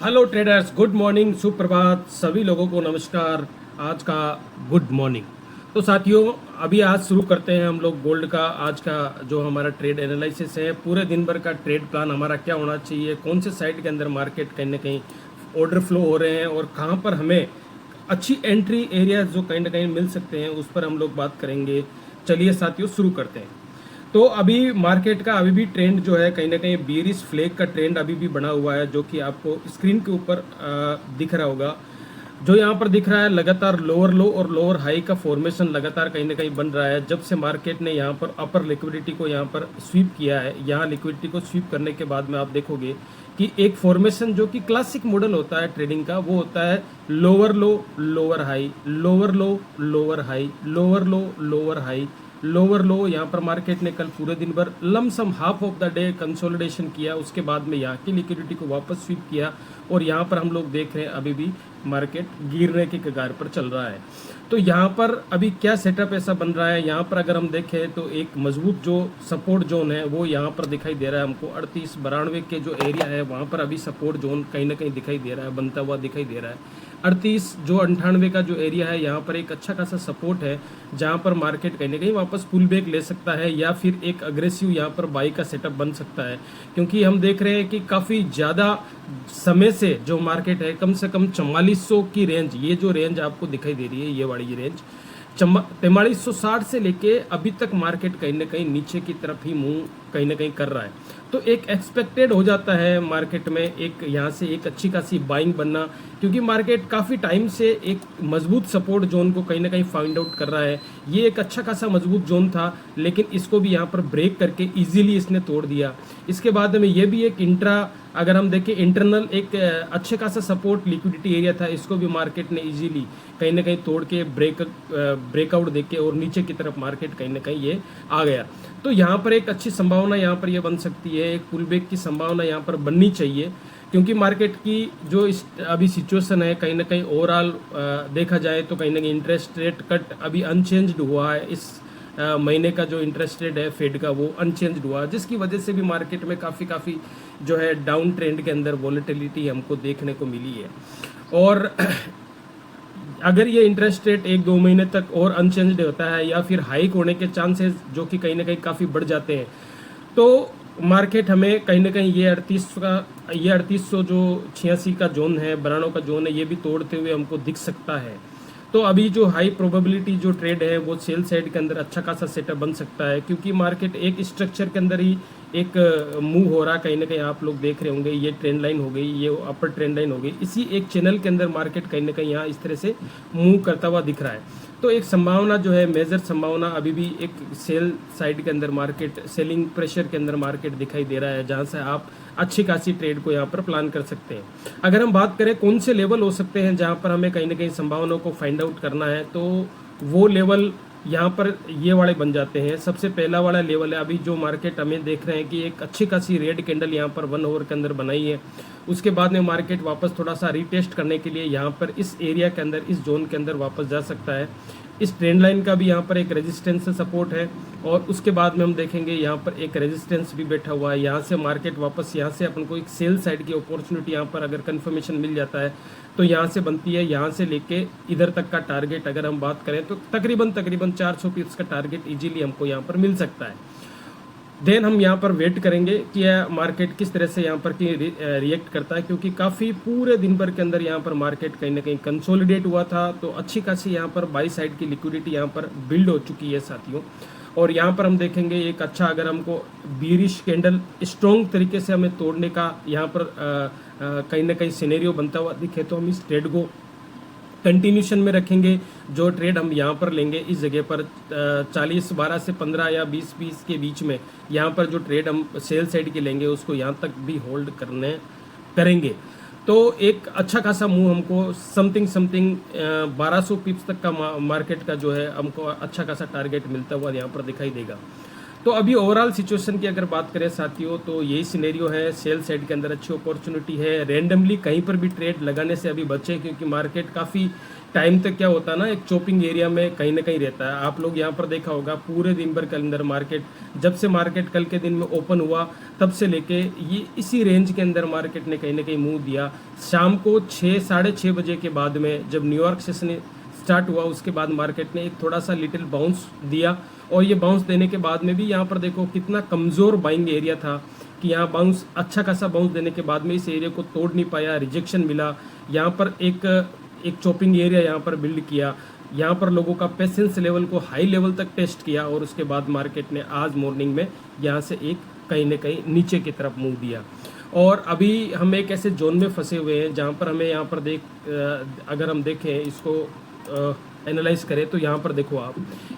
Hello traders, good morning, सुप्रभात। सभी लोगों को नमस्कार। आज का गुड मॉर्निंग। तो साथियों, अभी आज शुरू करते हैं हम लोग गोल्ड का आज का जो हमारा ट्रेड एनालिसिस है। पूरे दिन भर का ट्रेड प्लान हमारा क्या होना चाहिए, कौन से साइड के अंदर मार्केट कहीं ना कहीं ऑर्डर फ्लो हो रहे हैं और कहाँ पर हमें अच्छी एंट्री एरिया जो कहीं ना कहीं मिल सकते हैं, उस पर हम लोग बात करेंगे। चलिए साथियों, शुरू करते हैं। तो अभी मार्केट का अभी भी ट्रेंड जो है कहीं ना कहीं बीरिश फ्लैग का ट्रेंड अभी भी बना हुआ है, जो कि आपको स्क्रीन के ऊपर दिख रहा होगा। जो यहाँ पर दिख रहा है, लगातार लोअर लो और लोअर हाई का फॉर्मेशन लगातार कहीं ना कहीं बन रहा है। जब से मार्केट ने यहाँ पर अपर लिक्विडिटी को यहाँ पर स्वीप किया है, यहाँ लिक्विडिटी को स्वीप करने के बाद में आप देखोगे कि एक फॉर्मेशन जो कि क्लासिक मॉडल होता है ट्रेडिंग का, वो होता है लोअर लो लोअर हाई, लोअर लो लोअर हाई, लोअर लो लोअर हाई, लोअर लो। यहाँ पर मार्केट ने कल पूरे दिन भर lump sum half of the day consolidation किया, उसके बाद में यहाँ की लिक्विडिटी को वापस स्वीप किया और यहाँ पर हम लोग देख रहे हैं अभी भी मार्केट गिरने के कगार पर चल रहा है। तो यहाँ पर अभी क्या सेटअप ऐसा बन रहा है, यहाँ पर अगर हम देखें तो एक मजबूत जो सपोर्ट जोन है वो यहाँ पर दिखाई दे रहा है हमको। 38-92 के जो एरिया है वहाँ पर अभी सपोर्ट जोन कहीं ना कहीं दिखाई दे रहा है, बनता हुआ दिखाई दे रहा है। 38 जो 98 का जो एरिया है, यहाँ पर एक अच्छा खासा सपोर्ट है, जहाँ पर मार्केट कहीं ना कहीं वापस पुल बैक ले सकता है या फिर एक अग्रेसिव यहाँ पर बाई का सेटअप बन सकता है। क्योंकि हम देख रहे हैं कि काफ़ी ज़्यादा समय से जो मार्केट है, कम से कम 4400 की रेंज, ये जो रेंज आपको दिखाई दे रही है, ये वाली रेंज 4360 से लेके अभी तक मार्केट कहीं ना कहीं नीचे की तरफ ही मूव कहीं ना कहीं कर रहा है। तो एक एक्सपेक्टेड हो जाता है मार्केट में एक यहाँ से एक अच्छी खासी बाइंग बनना, क्योंकि मार्केट काफ़ी टाइम से एक मजबूत सपोर्ट जोन को कहीं ना कहीं फाइंड आउट कर रहा है। ये एक अच्छा खासा मजबूत जोन था, लेकिन इसको भी यहाँ पर ब्रेक करके इजीली इसने तोड़ दिया। इसके बाद में ये भी एक इंट्रा, अगर हम देखें इंटरनल एक अच्छे खासा सपोर्ट लिक्विडिटी एरिया था, इसको भी मार्केट ने इजीली कहीं ना कहीं तोड़ के ब्रेकआउट देके और नीचे की तरफ मार्केट कहीं ना कहीं ये आ गया। तो यहाँ पर एक अच्छी संभावना यहाँ पर ये बन सकती है, एक पुल बैक की संभावना यहाँ पर बननी चाहिए। क्योंकि मार्केट की जो इस अभी सिचुएशन है, कहीं ना कहीं ओवरऑल देखा जाए तो कहीं ना कहीं इंटरेस्ट रेट कट अभी अनचेंज्ड हुआ है। इस महीने का जो इंटरेस्ट रेट है फेड का, वो अनचेंज्ड हुआ, जिसकी वजह से भी मार्केट में काफ़ी जो है डाउन ट्रेंड के अंदर वॉलेटिलिटी हमको देखने को मिली है। और अगर ये इंटरेस्ट रेट 1-2 महीने तक और अनचेंज्ड होता है या फिर हाइक होने के चांसेस जो कि कहीं ना कहीं काफ़ी बढ़ जाते हैं, तो मार्केट हमें कहीं ना कहीं ये 3800 जो 86 का जोन है, 92 का जोन है, ये भी तोड़ते हुए हमको दिख सकता है। तो अभी जो हाई प्रोबेबिलिटी जो ट्रेड है वो सेल साइड के अंदर अच्छा खासा सेटअप बन सकता है, क्योंकि मार्केट एक स्ट्रक्चर के अंदर ही एक मूव हो रहा है। कहीं ना कहीं आप लोग देख रहे होंगे, ये ट्रेंड लाइन हो गई, ये अपर ट्रेंड लाइन हो गई, इसी एक चैनल के अंदर मार्केट कहीं ना कहीं यहाँ इस तरह से मूव करता हुआ दिख रहा है। तो एक संभावना जो है, मेजर संभावना अभी भी एक सेल साइड के अंदर मार्केट, सेलिंग प्रेशर के अंदर मार्केट दिखाई दे रहा है, जहां से आप अच्छी खासी ट्रेड को यहाँ पर प्लान कर सकते हैं। अगर हम बात करें कौन से लेवल हो सकते हैं जहां पर हमें कहीं ना कहीं संभावनाओं को फाइंड आउट करना है, तो वो लेवल यहाँ पर ये वाले बन जाते हैं। सबसे पहला वाला लेवल है, अभी जो मार्केट हमें देख रहे हैं कि एक अच्छी खासी रेड कैंडल यहाँ पर 1 आवर के अंदर बनाई है। उसके बाद में मार्केट वापस थोड़ा सा रीटेस्ट करने के लिए यहाँ पर इस एरिया के अंदर, इस जोन के अंदर वापस जा सकता है। इस ट्रेंड लाइन का भी यहाँ पर एक रेजिस्टेंस से सपोर्ट है, और उसके बाद में हम देखेंगे यहाँ पर एक रेजिस्टेंस भी बैठा हुआ है। यहाँ से मार्केट वापस, यहाँ से अपन को एक सेल साइड की अपॉर्चुनिटी यहाँ पर अगर कंफर्मेशन मिल जाता है तो यहाँ से बनती है। यहाँ से लेके इधर तक का टारगेट अगर हम बात करें तो तकरीबन 400 पिप्स का टारगेट इजीली हमको यहाँ पर मिल सकता है। देन हम यहाँ पर वेट करेंगे कि मार्केट किस तरह से यहाँ पर रिएक्ट करता है, क्योंकि काफ़ी पूरे दिन भर के अंदर यहाँ पर मार्केट कहीं ना कहीं कंसोलिडेट हुआ था। तो अच्छी खासी यहाँ पर बाई साइड की लिक्विडिटी यहाँ पर बिल्ड हो चुकी है साथियों। और यहाँ पर हम देखेंगे एक अच्छा, अगर हमको बीरिश कैंडल स्ट्रॉन्ग तरीके से हमें तोड़ने का यहाँ पर कहीं ना कहीं सिनेरियो बनता हुआ दिखे, तो हम इस ट्रेड को कंटिन्यूशन में रखेंगे। जो ट्रेड हम यहाँ पर लेंगे इस जगह पर 12 से 15 या 20 के बीच में, यहाँ पर जो ट्रेड हम सेल साइड के लेंगे उसको यहाँ तक भी होल्ड करेंगे। तो एक अच्छा खासा मूव हमको समथिंग 1200 पिप्स तक का मार्केट का जो है हमको अच्छा खासा टारगेट मिलता हुआ यहाँ पर दिखाई देगा। तो अभी ओवरऑल सिचुएशन की अगर बात करें साथियों, तो यही सिनेरियो है। सेल साइड के अंदर अच्छी अपॉर्चुनिटी है। रैंडमली कहीं पर भी ट्रेड लगाने से अभी बचें, क्योंकि मार्केट काफ़ी टाइम तक क्या होता है ना, एक चॉपिंग एरिया में कहीं ना कहीं रहता है। आप लोग यहाँ पर देखा होगा पूरे दिन भर के अंदर मार्केट, जब से मार्केट कल के दिन में ओपन हुआ तब से लेके ये इसी रेंज के अंदर मार्केट ने कहीं ना कहीं मूव दिया। शाम को 6 साढ़े 6 बजे के बाद में जब न्यूयॉर्क सेशन स्टार्ट हुआ, उसके बाद मार्केट ने एक थोड़ा सा लिटिल बाउंस दिया, और ये बाउंस देने के बाद में भी यहाँ पर देखो कितना कमज़ोर बाइंग एरिया था, कि यहाँ बाउंस अच्छा खासा बाउंस देने के बाद में इस एरिया को तोड़ नहीं पाया, रिजेक्शन मिला। यहाँ पर एक चॉपिंग एरिया यहाँ पर बिल्ड किया, यहाँ पर लोगों का पेशेंस लेवल को हाई लेवल तक टेस्ट किया, और उसके बाद मार्केट ने आज मॉर्निंग में यहाँ से एक कहीं ना कहीं नीचे की तरफ मूव दिया। और अभी हम एक ऐसे जोन में फंसे हुए हैं जहाँ पर हमें यहाँ पर अगर हम देखें इसको एनालाइज करें, तो यहाँ पर देखो आप,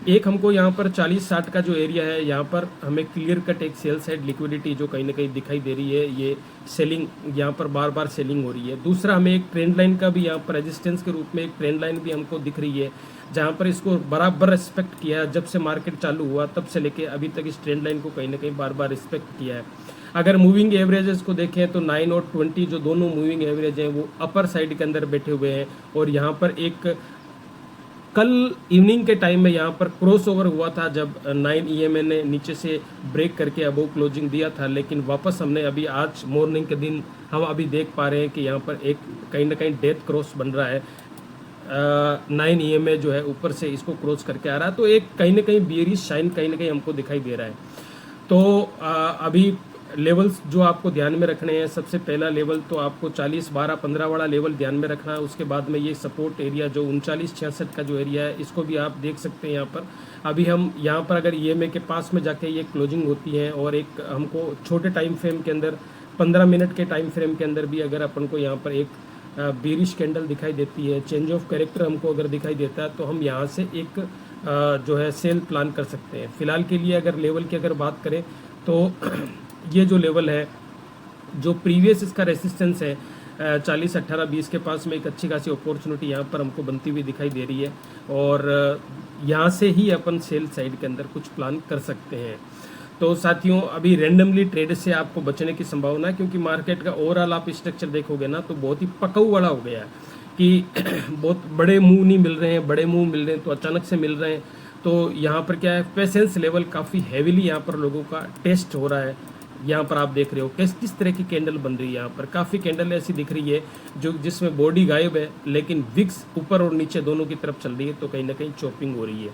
एक हमको यहाँ पर 40-60 का जो एरिया है, यहाँ पर हमें क्लियर कट एक सेल साइड लिक्विडिटी जो कहीं ना कहीं दिखाई दे रही है, ये सेलिंग यहाँ पर बार बार सेलिंग हो रही है। दूसरा हमें एक ट्रेंड लाइन का भी यहाँ पर रेजिस्टेंस के रूप में एक ट्रेंड लाइन भी हमको दिख रही है, जहाँ पर इसको बराबर रिस्पेक्ट किया है। जब से मार्केट चालू हुआ तब से लेके अभी तक इस ट्रेंड लाइन को कहीं ना कहीं बार बार रिस्पेक्ट किया है। अगर मूविंग एवरेजेस को देखें तो 9 और 20 जो दोनों मूविंग एवरेज हैं वो अपर साइड के अंदर बैठे हुए हैं, और यहाँ पर एक कल इवनिंग के टाइम में यहाँ पर क्रॉस ओवर हुआ था, जब 9 EMA ने नीचे से ब्रेक करके अबोव क्लोजिंग दिया था, लेकिन वापस हमने अभी आज मॉर्निंग के दिन हम अभी देख पा रहे हैं कि यहाँ पर एक कहीं ना कहीं डेथ क्रॉस बन रहा है। 9 EMA जो है ऊपर से इसको क्रॉस करके आ रहा है, तो एक कहीं ना कहीं बियरिश साइन कहीं ना कहीं हमको दिखाई दे रहा है। तो अभी लेवल्स जो आपको ध्यान में रखने हैं, सबसे पहला लेवल तो आपको 40, 12, 15 वाला लेवल ध्यान में रखना है। उसके बाद में ये सपोर्ट एरिया जो 39-66 का जो एरिया है, इसको भी आप देख सकते हैं। यहाँ पर अभी हम यहाँ पर अगर EMA के पास में जाके ये क्लोजिंग होती है, और एक हमको छोटे टाइम फ्रेम के अंदर 15 मिनट के टाइम फ्रेम के अंदर भी अगर अपन को यहाँ पर एक बेरिश कैंडल दिखाई देती है, चेंज ऑफ कैरेक्टर हमको अगर दिखाई देता है, तो हम यहाँ से एक जो है सेल प्लान कर सकते हैं। फिलहाल के लिए अगर लेवल की अगर बात करें तो ये जो लेवल है, जो प्रीवियस इसका रेसिस्टेंस है 40, 18, 20 के पास में एक अच्छी खासी अपॉर्चुनिटी यहाँ पर हमको बनती हुई दिखाई दे रही है, और यहाँ से ही अपन सेल साइड के अंदर कुछ प्लान कर सकते हैं। तो साथियों, अभी रैंडमली ट्रेड से आपको बचने की संभावना है, क्योंकि मार्केट का ओवरऑल आप स्ट्रक्चर देखोगे ना तो बहुत ही पकाऊ वाला हो गया है, कि बहुत बड़े मूव नहीं मिल रहे हैं, बड़े मूव मिल रहे हैं तो अचानक से मिल रहे हैं। तो यहाँ पर क्या है, पेशेंस लेवल काफ़ी हैवीली यहाँ पर लोगों का टेस्ट हो रहा है। यहाँ पर आप देख रहे हो किस तरह की कैंडल बन रही है। यहाँ पर काफ़ी कैंडल ऐसी दिख रही है जो जिसमें बॉडी गायब है, लेकिन विक्स ऊपर और नीचे दोनों की तरफ चल रही है, तो कहीं ना कहीं चॉपिंग हो रही है।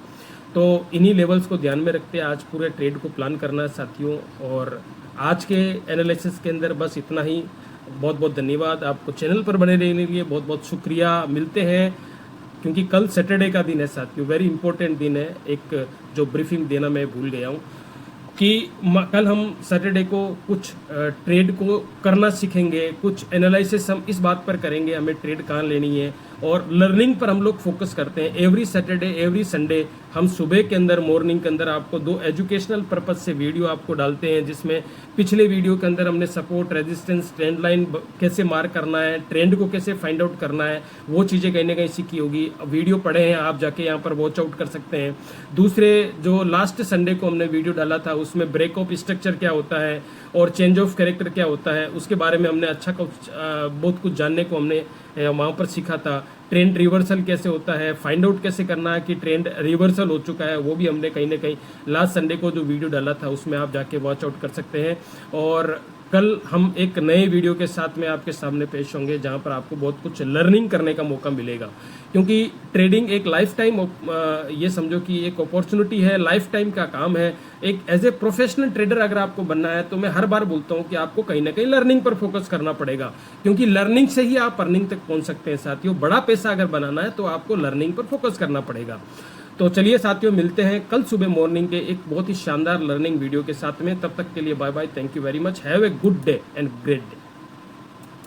तो इन्हीं लेवल्स को ध्यान में रखते हैं आज पूरे ट्रेड को प्लान करना है साथियों। और आज के एनालिसिस के अंदर बस इतना ही। बहुत बहुत धन्यवाद आपको, चैनल पर बने रहने के लिए बहुत बहुत शुक्रिया। मिलते हैं, क्योंकि कल सैटरडे का दिन है साथियों, वेरी इंपॉर्टेंट दिन है। एक जो ब्रीफिंग देना मैं भूल गया हूँ कि कल हम सैटरडे को कुछ ट्रेड को करना सीखेंगे, कुछ एनालिसिस हम इस बात पर करेंगे हमें ट्रेड कहाँ लेनी है, और लर्निंग पर हम लोग फोकस करते हैं। एवरी सैटरडे एवरी संडे हम सुबह के अंदर मॉर्निंग के अंदर आपको 2 एजुकेशनल पर्पज से वीडियो आपको डालते हैं, जिसमें पिछले वीडियो के अंदर हमने सपोर्ट, रेजिस्टेंस, ट्रेंड लाइन कैसे मार्क करना है, ट्रेंड को कैसे फाइंड आउट करना है, वो चीज़ें कहीं ना कहीं सीखी होगी। वीडियो पढ़े हैं आप, जाके यहाँ पर वॉच आउट कर सकते हैं। दूसरे जो लास्ट संडे को हमने वीडियो डाला था, उसमें ब्रेक ऑफ स्ट्रक्चर क्या होता है और चेंज ऑफ कैरेक्टर क्या होता है, उसके बारे में हमने बहुत कुछ जानने को हमने वहाँ पर सीखा था। ट्रेंड रिवर्सल कैसे होता है, फाइंड आउट कैसे करना है कि ट्रेंड रिवर्सल हो चुका है, वो भी हमने कहीं ना कहीं लास्ट संडे को जो वीडियो डाला था उसमें आप जाके वॉच आउट कर सकते हैं। और कल हम एक नए वीडियो के साथ में आपके सामने पेश होंगे, जहां पर आपको बहुत कुछ लर्निंग करने का मौका मिलेगा, क्योंकि ट्रेडिंग एक लाइफ टाइम, ये समझो कि एक अपॉर्चुनिटी है, लाइफ टाइम का काम है। एक एज ए प्रोफेशनल ट्रेडर अगर आपको बनना है तो मैं हर बार बोलता हूं कि आपको कहीं ना कहीं लर्निंग पर फोकस करना पड़ेगा, क्योंकि लर्निंग से ही आप अर्निंग तक पहुंच सकते हैं साथियों। बड़ा पैसा अगर बनाना है तो आपको लर्निंग पर फोकस करना पड़ेगा। तो चलिए साथियों, मिलते हैं कल सुबह मॉर्निंग के एक बहुत ही शानदार लर्निंग वीडियो के साथ में। तब तक के लिए bye bye, thank you very much, have a good day and great day.